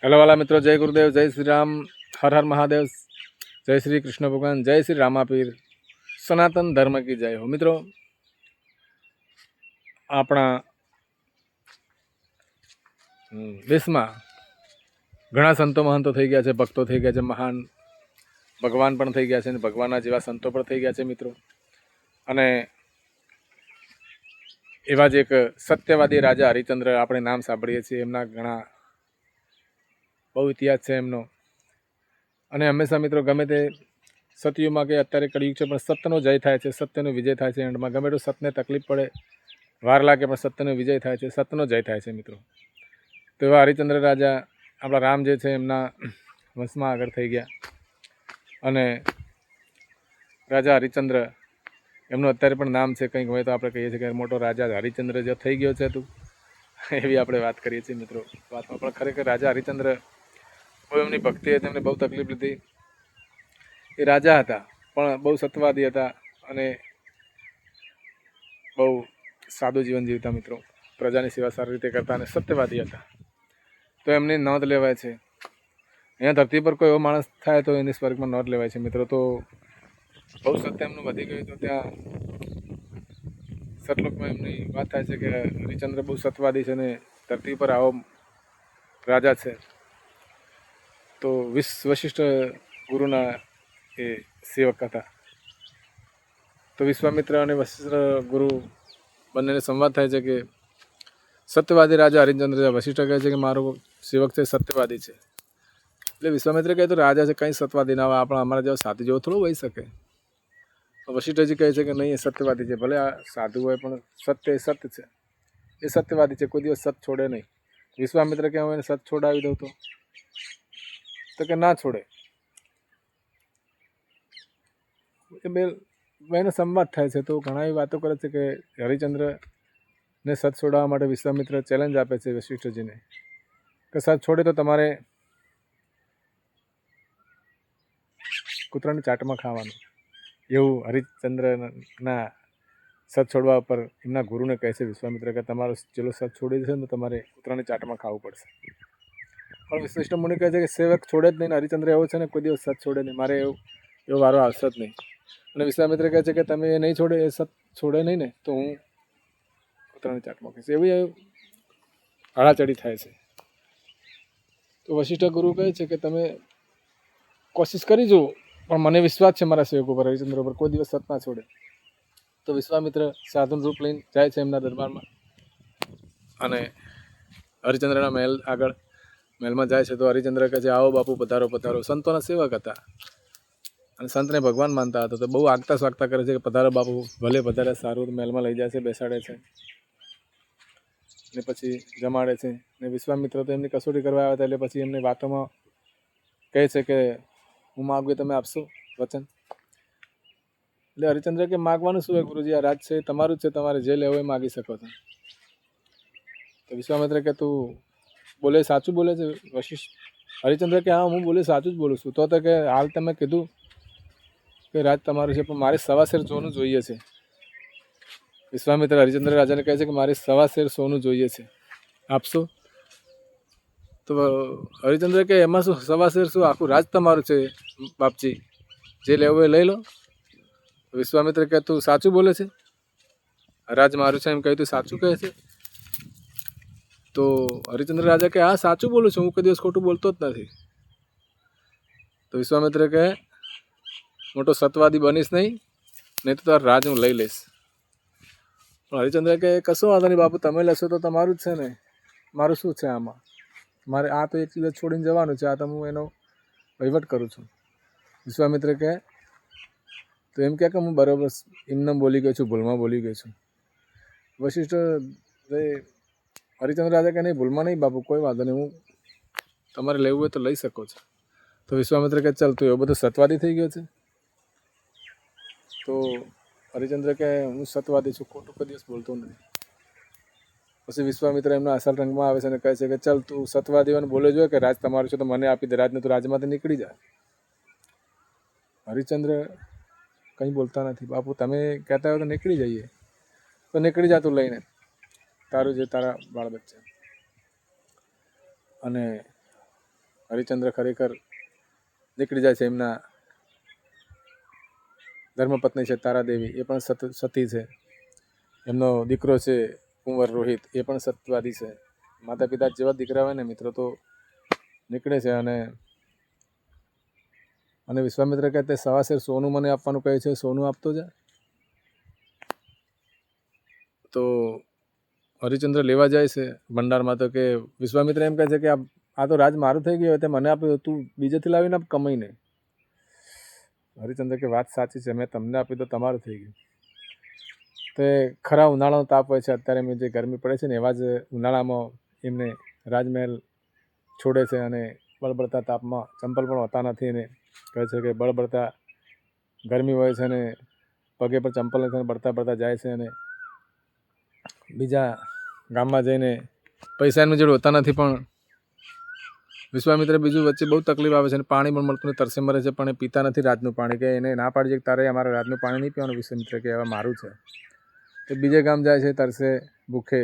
Hello वाला मित्रों, जय गुरुदेव, जय श्री राम, हर हर महादेव, जय श्री कृष्ण भगवान, जय श्री रामापीर, सनातन धर्म की जय हो। मित्रों, આપણા દેશમાં ઘણા સંતો મહંતો થઈ ગયા છે, ભક્તો થઈ ગયા છે, મહાન ભગવાન પણ થઈ ગયા છે અને ભગવાનના જેવા સંતો પણ થઈ ગયા છે મિત્રો. અને એવા જ એક સત્યવાદી રાજા હરિચંદ્ર આપણે નામ સાંભળીએ છીએ. એમના ઘણા બહુ ઇતિહાસ છે એમનો. અને હંમેશા મિત્રો ગમે તે સતયુગમાં કે અત્યારે કળિયુગ છે, પણ સત્યનો જય થાય છે, સત્યનો વિજય થાય છે. એન્ડમાં ગમે તો સત્યને તકલીફ પડે, વાર લાગે, પણ સત્યનો વિજય થાય છે, સત્યનો જય થાય છે મિત્રો. તો એવા હરિચંદ્ર રાજા આપણા રામ જે છે એમના વંશમાં આગળ થઈ ગયા. અને રાજા હરિચંદ્ર એમનું અત્યારે પણ નામ છે, કંઈક હોય તો આપણે કહીએ છીએ કે મોટો રાજા હરિચંદ્ર જે થઈ ગયો છે તું, એવી આપણે વાત કરીએ છીએ મિત્રો. વાતમાં પણ ખરેખર રાજા હરિચંદ્ર બહુ એમની ભક્તિ હતી, એમને બહુ તકલીફ લીધી. એ રાજા હતા પણ બહુ સત્યવાદી હતા અને બહુ સાદું જીવન જીવતા મિત્રો. પ્રજાની સેવા સારી રીતે કરતા અને સત્યવાદી હતા. તો એમની નોંધ લેવાય છે. અહીંયા ધરતી પર કોઈ એવો માણસ થાય તો એની સ્વર્ગમાં નોંધ લેવાય છે મિત્રો. તો બહુ સત્ય એમનું વધી ગયું. તો ત્યાં સતલોકમાં એમની વાત થાય છે કે હરિચંદ્ર બહુ સત્યવાદી છે ને ધરતી પર આવો રાજા છે. તો વશિષ્ઠ ગુરુના એ સેવક હતા. તો વિશ્વામિત્ર અને વશિષ્ઠ ગુરુ બંનેને સંવાદ થાય છે કે સત્યવાદી રાજા હરિચંદ્ર છે. વશિષ્ઠ કહે છે કે મારો સેવક છે સત્યવાદી છે. એટલે વિશ્વામિત્ર કહે તો રાજા છે, કંઈ સત્યવાદી ના હોય, અમારા જેવા સાધુ જેવો થોડો હોઈ શકે. વશિષ્ઠજી કહે છે કે નહીં, એ સત્યવાદી છે. ભલે આ સાધુ હોય પણ સત્ય એ સત્ય છે, એ સત્યવાદી છે, કોઈ દિવસ સત છોડે નહીં. વિશ્વામિત્ર કે હું એને સત છોડાવી દઉં તો કે ના છોડે. એ બેનો સંવાદ થાય છે. તો ઘણા એવી વાતો કરે છે કે હરિચંદ્રને સત છોડાવવા માટે વિશ્વામિત્ર ચેલેન્જ આપે છે વશિષ્ઠજીને કે સત છોડે તો તમારે કૂતરાની ચાટમાં ખાવાનું. એવું હરિચંદ્રના સત છોડવા પર એમના ગુરુને કહે છે વિશ્વામિત્ર કે તમારો ચેલો સત છોડી દેશે ને તો તમારે કૂતરાની ચાટમાં ખાવું પડશે. પણ વશિષ્ઠ મુનિ કહે છે કે સેવક છોડે જ નહીં ને, હરિચંદ્ર એવો છે ને કોઈ દિવસ સત છોડે નહીં, મારે એવો વારો આવશે જ નહીં. અને વિશ્વામિત્ર કહે છે કે તમે એ નહીં છોડે, એ સત છોડે નહીં ને તો હું કૂતરાની ચાટમાં કહીશ. એવી આડાચડી થાય છે. તો વશિષ્ઠ ગુરુ કહે છે કે તમે કોશિશ કરી જુઓ, પણ મને વિશ્વાસ છે મારા સેવક ઉપર, હરિચંદ્ર ઉપર, કોઈ દિવસ સત ના છોડે. તો વિશ્વામિત્ર સાધુનું રૂપ લઈને જાય છે એમના દરબારમાં અને હરિચંદ્રના મહેલમાં જાય છે. તો હરિચંદ્ર કહે છે આવો બાપુ, પધારો પધારો. સંતોના સેવક હતા અને સંતને ભગવાન માનતા હતા. તો બહુ આગતા સ્વાગતા કરે છે કે પધારો બાપુ, ભલે પધારે, સારું. મહેલમાં લઈ જાય છે, બેસાડે છે ને પછી જમાડે છે. ને વિશ્વામિત્ર તો એમની કસોટી કરવા આવ્યા હતા, એટલે પછી એમની વાતોમાં કહે છે કે હું માગું તમે આપશો વચન. એટલે હરિચંદ્ર કે માગવાનું શું હોય ગુરુજી, આ રાજ છે તમારું જ છે, તમારે જે લેવો એ માગી શકો છો. તો વિશ્વામિત્ર કે તું બોલે સાચું બોલે છે? હરિચંદ્ર કે હા, હું બોલે સાચું જ બોલું છું. તો કે હાલ તમે કીધું કે રાજ તમારું છે, પણ મારે 1.25 શેર સોનું જોઈએ છે. વિશ્વામિત્ર હરિચંદ્ર રાજાને કહે છે કે મારે 1.25 શેર સોનું જોઈએ છે, આપશો? તો હરિચંદ્ર કે એમાં શું 1.25 શેર, શું આખું રાજ તમારું છે બાપજી, જે લેવું એ લઈ લો. વિશ્વામિત્ર કે તું સાચું બોલે છે? રાજ મારું છે એમ કહ્યું, તું સાચું કહે છે? તો હરિચંદ્ર રાજા કે હા, સાચું બોલું છું, હું કોઈ દિવસ ખોટું બોલતો જ નથી. તો વિશ્વામિત્ર કહે મોટો સતવાદી બનીશ નહીં તો તારું રાજ હું લઈ લઈશ. પણ હરિચંદ્ર કે કશો વાંધો નહીં બાપુ, તમે લેશો તો તમારું જ છે ને, મારું શું છે આમાં? મારે આ તો એક દિવસ છોડીને જવાનું છે, આ તો હું એનો વહીવટ કરું છું. વિશ્વામિત્ર કહે તો એમ કે હું બરાબર એમને બોલી ગયો છું, ભૂલમાં બોલી ગયો છું. વશિષ્ઠ હરિચંદ્ર રાજા કે નહીં, ભૂલમાં નહીં બાપુ, કોઈ વાંધો નહીં, હું તમારે લેવું હોય તો લઈ શકો છો. તો વિશ્વામિત્ર કે ચાલ, તું એવો બધો સતવાદી થઈ ગયો છે? તો હરિચંદ્ર કે હું સતવાદી છું, ખોટું કોઈ દિવસ બોલતો નથી. પછી વિશ્વામિત્ર એમના અસલ રંગમાં આવે છે અને કહે છે કે ચાલ, તું સતવાદી હોય બોલે જોઈએ કે રાજ તમારું છે તો મને આપી દે, રાજને તું રાજમાંથી નીકળી જા. હરિચંદ્ર કંઈ બોલતા નથી. બાપુ તમે કહેતા હોય તો નીકળી જઈએ, તો નીકળી જા તું લઈને, તારું જે તારા બાળ બચ્ચા. અને હરિચંદ્ર ખરેખર નીકળી જાય છે. એમના ધર્મપત્ની છે તારાદેવી, એ પણ સતી છે. એમનો દીકરો છે કુંવર રોહિત, એ પણ સત્યવાદી છે. માતા પિતા જેવા દીકરા હોય ને મિત્રો તો નીકળે છે. અને વિશ્વામિત્ર કહે તે સવાશેર સોનું મને આપવાનું કહે છે, સોનું આપતો જાય. તો હરિચંદ્ર લેવા જાય છે ભંડારમાં, તો કે વિશ્વામિત્ર એમ કહે છે કે આ તો રાજ મારું થઈ ગયું, તે મને આપ્યું, તું બીજેથી લાવીને કમાઈ નહીં. હરિચંદ્ર કે વાત સાચી છે, મેં તમને આપ્યું તો તમારું થઈ ગયું. તે ખરા ઉનાળાનો તાપ હોય છે, અત્યારે એમ જે ગરમી પડે છે ને એવા જ ઉનાળામાં એમને રાજમહેલ છોડે છે અને બળબડતા તાપમાં ચંપલ પણ હોતા નથી. અને કહે છે કે બળબડતા ગરમી હોય છે અને પગે પર ચંપલ નથી, બળતા બળતા જાય છે. અને બીજા ગામમાં જઈને પૈસાની જોડે હોતા નથી, પણ વિશ્વામિત્ર બીજું વચ્ચે બહુ તકલીફ આવે છે અને પાણી પણ મળતું નથી, તરસે મરે છે, પણ એ પીતા નથી રાજનું પાણી. કે એને ના પાડી છે કે તારે અમારા રાજનું પાણી નહીં પીવાનું. વિશ્વામિત્ર કે હવે મારું છે. એ બીજે ગામ જાય છે તરસે ભૂખે,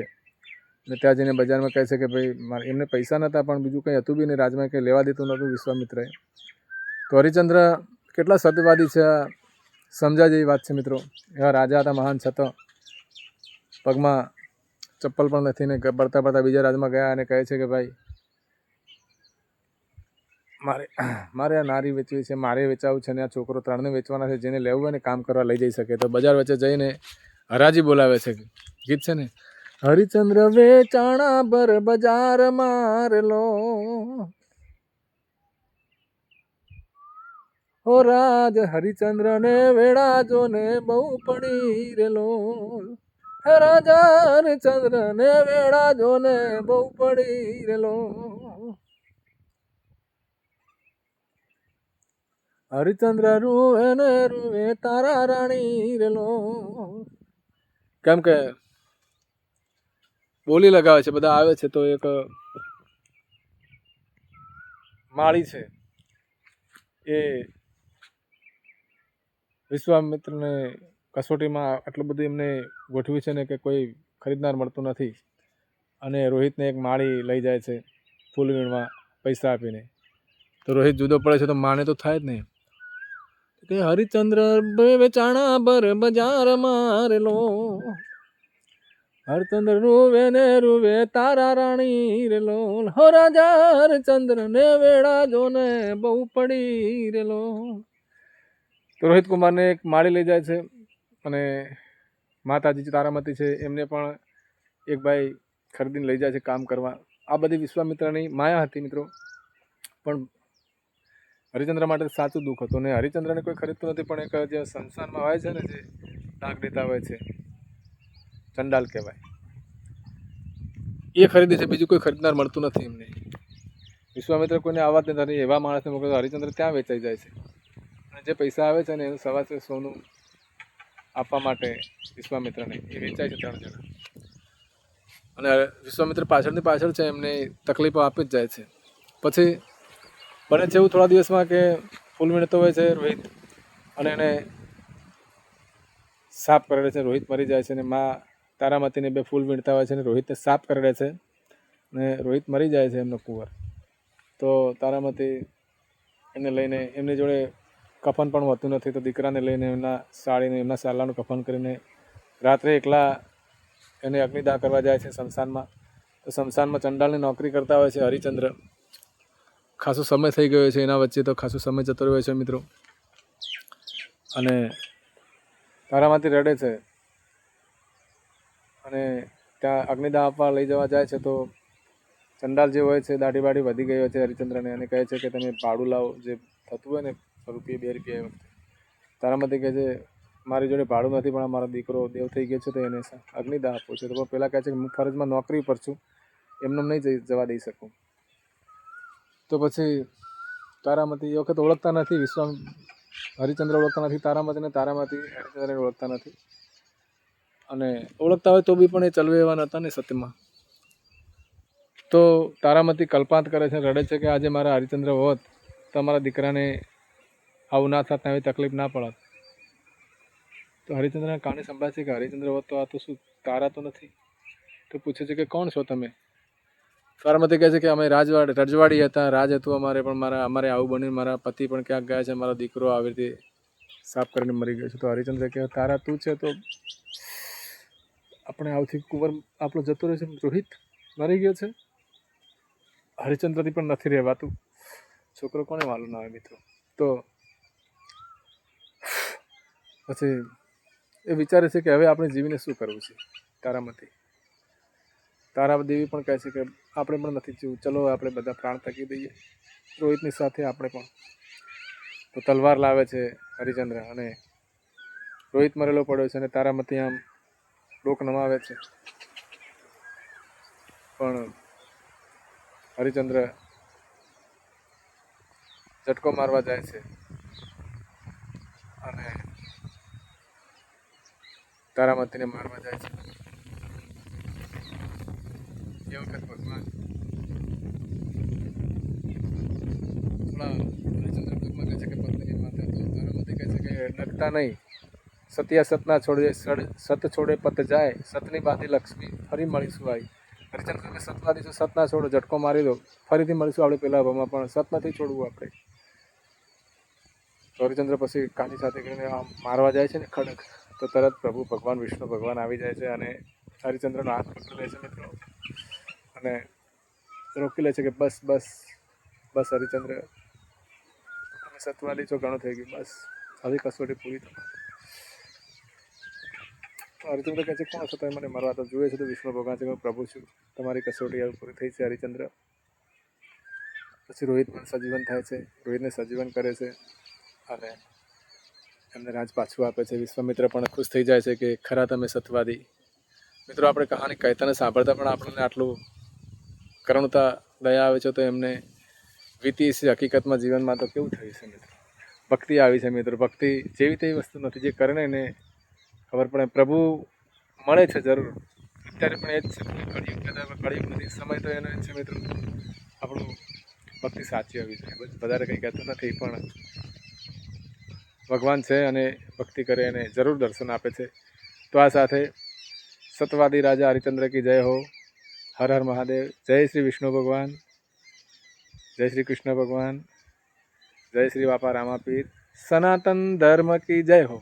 અને ત્યાં જઈને બજારમાં કહે છે કે ભાઈ એમને પૈસા નહોતા, પણ બીજું કંઈ હતું બી નહીં રાજમાં, કંઈ લેવા દેતું નહોતું વિશ્વામિત્રએ. તો હરિચંદ્ર કેટલા સત્યવાદી છે, સમજા જેવી વાત છે મિત્રો. એવા રાજા હતા મહાન, છતાં પગમાં ચપ્પલ પણ નથી ને બળતા બળતા બીજા રાજમાં ગયા અને કહે છે કે ભાઈ મારે આ નારી વેચવી છે, મારે વેચાવું છે, અને આ છોકરો ત્રણને વેચવાના છે. જેને લેવું હોય ને કામ કરવા લઈ જઈ શકે. તો બજાર વચ્ચે જઈને હરાજી બોલાવે છે. ગીત છે ને, હરિચંદ્ર વેચાણા બર બજાર મારલો, હો રાજ હરિચંદ્ર ને વેળા જો ને બહુ પડી રેલો. હે રાજા હરિચંદ્ર ને વેળા જો ને બહુ પડી રેલો. હરિચંદ્ર રૂવે ને રૂવે તારા રાણી રેલો. કેમ કે બોલી લગાવે છે, બધા આવે છે. તો એક માળી છે, એ વિશ્વામિત્રને કસોટીમાં આટલું બધું એમને ગોઠવ્યું છે ને કે કોઈ ખરીદનાર મળતું નથી. અને રોહિતને એક માળી લઈ જાય છે ફૂલ વીણવા પૈસા આપીને. તો રોહિત જુદો પડે છે, તો માને તો થાય જ નહીં કે હરિચંદ્ર વેચાણા બર બજાર મારેલો. હરિચંદ્ર રૂવે ને રૂવે તારા રાણી રેલો. હો રાજા હરિચંદ્ર ને વેળા જો ને બહુ પડી રેલો. તો રોહિત કુમારને એક માળી લઈ જાય છે. અને માતાજી તારામતી છે, એમને પણ એક ભાઈ ખરીદીને લઈ જાય છે કામ કરવા. આ બધી વિશ્વામિત્રની માયા હતી મિત્રો. પણ હરિચંદ્ર માટે સાચું દુઃખ હતું. ને હરિચંદ્રને કોઈ ખરીદતું નથી, પણ એક જે સંસારમાં હોય છે ને, જે ડાક દેતા હોય છે, ચંડાલ કહેવાય, એ ખરીદે છે. બીજું કોઈ ખરીદનાર મળતું નથી એમને. વિશ્વામિત્ર કોઈને આવવા જ નથી, એવા માણસને મોકલે. હરિચંદ્ર ત્યાં વેચાઈ જાય છે. અને જે પૈસા આવે છે ને એનું સવાસે સોનું આપવા માટે વિશ્વામિત્રને એ વેચાય છે 3 જણા. અને વિશ્વામિત્ર પાછળની પાછળ છે, એમને તકલીફો આપી જ જાય છે. પછી બને છે એવું થોડા દિવસમાં કે ફૂલ વીણતો હોય છે રોહિત, અને એને સાપ કરડે છે. રોહિત મરી જાય છે. અને મા તારામતીને 2 ફૂલ વીણતા હોય છે અને રોહિતને સાપ કરડે છે અને રોહિત મરી જાય છે એમનો કુંવર. તો તારામતી એને લઈને, એમની જોડે કફન પણ હોતું નથી, તો દીકરાને લઈને એમના સાળીને એમના સાલાનું કફન કરીને રાત્રે એકલા એને અગ્નિદાહ કરવા જાય છે શમશાનમાં. તો શમશાનમાં ચંડાલની નોકરી કરતા હોય છે હરિચંદ્ર. ખાસો સમય થઈ ગયો છે એના વચ્ચે, તો ખાસો સમય જતો રહ્યો છે મિત્રો. અને તારામાંથી રડે છે અને ત્યાં અગ્નિદાહ આપવા લઈ જવા જાય છે. તો ચંડાલ જે હોય છે, દાઢી બાઢી વધી ગઈ હોય છે હરિચંદ્રને, અને કહે છે કે તમે ભાડું લાવો, જે થતું હોય ને ₹1 2 વખતે. તારામાંથી કહે છે મારી જોડે ભાડું નથી, પણ મારો દીકરો દેવ થઈ ગયો છે, તો એને અગ્નિદાહ આપવો છે. તો પેલા કહે છે કે હું ફરજમાં નોકરી પર છું, એમને નહીં જવા દઈ શકું. તો પછી તારામતી એ વખત ઓળખતા નથી, હરિચંદ્ર ઓળખતા નથી તારામતીને, તારામતી હરિચંદ્રને ઓળખતા નથી. અને ઓળખતા હોય તો બી પણ એ ચલવે એવા નહોતા ને સત્યમાં. તો તારામતી કલ્પાંત કરે છે, રડે છે કે આજે મારા હરિચંદ્ર હોત તો મારા દીકરાને આવું ના થાત, આવી તકલીફ ના પડત. તો હરિચંદ્રના કાને સંભળાય છે કે હરિચંદ્ર હોત તો આ તો શું તારા તો નથી. તો પૂછે છે કે કોણ છો તમે? તારામતી કહે છે કે અમે રજવાડી હતા, રાજ હતું અમારે, પણ અમારે આવું બન્યું, મારા પતિ પણ ક્યાંક ગયા છે, મારો દીકરો આવી રીતે સાફ કરીને મરી ગયો છે. તો હરિચંદ્ર કહે તારા તું છે તો આપણે આવથી કુંવર આપણો જતો રહેશે, રોહિત મરી ગયો છે. હરિચંદ્રથી પણ નથી રહેવાતું, છોકરો કોને માલુમ ના આવે મિત્રો. તો પછી એ વિચારે છે કે હવે આપણે જીવીને શું કરવું છે. તારાદેવી પણ કહે છે કે આપણે પણ નથી જીવવું, ચલો આપણે બધા પ્રાણ તકી દઈએ રોહિતની સાથે આપણે પણ. તો તલવાર લાવે છે હરિચંદ્ર અને રોહિત મરેલો પડ્યો છે અને તારામતી આમ ડોક નમાવે છે, પણ હરિચંદ્ર ઝટકો મારવા જાય છે અને તારામતીને મારવા જાય છે. એ વખત ભગવાન થોડા હરિચંદ્ર પગમાં કહે છે કે પત્નીની માતા. તો તારામતી કહે છે કે ડગતા નહીં, સત્યા સતના છોડે, સત છોડે પત જાય, સતની બાંધી લક્ષ્મી ફરી મળીશું આવી. હરિચંદ્ર કે સતવાદી છો, સત ના છોડો, ઝટકો મારી દો, ફરીથી મળીશું આપણે પેલા ભાવમાં, પણ સત નથી છોડવું આપણે. તો હરિચંદ્ર પછી કાની સાથે કરીને મારવા જાય છે ને ખડક, તો તરત પ્રભુ ભગવાન વિષ્ણુ ભગવાન આવી જાય છે અને હરિચંદ્રનો હાથ પકડી લે છે મિત્રો અને રોકી લે છે કે બસ બસ બસ હરિચંદ્ર, તમે સતવાદી છો, ઘણું થઈ ગયું, બસ હવે કસોટી પૂરી તમારી. હરિચંદ્ર કહે છે કોણ છો તમે મને મારવા? તો જુએ છે તો વિષ્ણુ ભગવાન છે, હું પ્રભુ છું, તમારી કસોટી હવે પૂરી થઈ છે હરિચંદ્ર. પછી રોહિત પણ સજીવન થાય છે, રોહિતને સજીવન કરે છે અને એમને રાજ પાછું આપે છે. વિશ્વામિત્ર પણ ખુશ થઈ જાય છે કે ખરા તમે સતવાદી. મિત્રો આપણે કહાની કહેતા ને સાંભળતા પણ આપણને આટલું કરુણતા દયા આવે છે, તો એમને વીતી છે હકીકતમાં જીવનમાં તો કેવું થયું છે મિત્રો. ભક્તિ આવી છે મિત્રો. ભક્તિ જેવી તેવી વસ્તુ નથી, જે કરે ને એને ખબર પડે. પ્રભુ મળે છે જરૂર, અત્યારે પણ એ જ છે, કળિયુગ નથી સમય, તો એનો છે મિત્રો આપણું ભક્તિ સાચી હોવી જોઈએ. વધારે કંઈ કહેતું નથી, પણ ભગવાન છે અને ભક્તિ કરે અને જરૂર દર્શન આપે છે. તો આ સાથે સતવાદી રાજા હરિચંદ્ર કી જય હો. હર હર મહાદેવ. જય શ્રી વિષ્ણુ ભગવાન, જય શ્રી કૃષ્ણ ભગવાન, જય શ્રી બાપા રામાપીર. સનાતન ધર્મ કી જય હો.